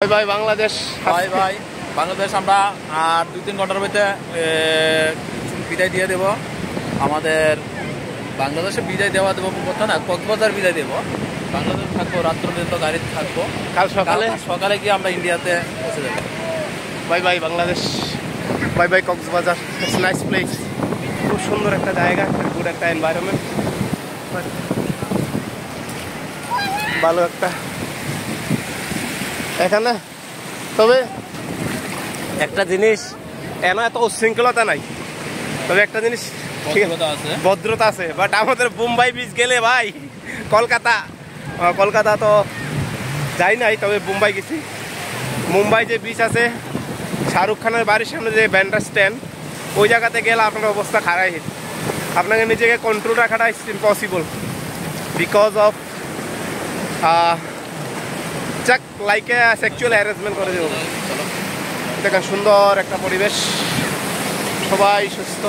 Bye bye Bangladesh, bye bye Bangladesh. আমরা আর 2-3 ঘন্টার মধ্যে বিদায় দিয়ে দেব। আমাদের বাংলাদেশে বিদায় দেবো কথা না, কক্সবাজার বিদায় দেবো। বাংলাদেশ থাকবো, রাত্র পর্যন্ত গাড়িতে থাকবো। কাল সকালে গিয়ে আমরা ইন্ডিয়াতে পৌঁছে যাবো। Bye bye Bangladesh, bye bye Cox's Bazar. It's nice place, খুব সুন্দর একটা জায়গা, গুড একটা এনভায়রনমেন্ট, ভালো একটা এখানে। তবে একটা জিনিস, এত উচ্ছৃঙ্খলতা নাই, তবে একটা জিনিস ভদ্রতা আছে। বাট আমাদের মুম্বাই বিচ গেলে ভাই, কলকাতা তো যাই নাই, তবে মুম্বাই গেছি। মুম্বাই যে বিচ আছে, শাহরুখ খানের বাড়ির সামনে যে ব্যান্ডরা স্ট্যান্ড, ওই জায়গাতে গেলে আপনার অবস্থা খারাপ। আপনাকে নিজেকে কন্ট্রোল রাখাটা it's impossible because of like a sexual harassment করে দেবো। দেখেন সুন্দর একটা পরিবেশ, সবাই সুস্থ।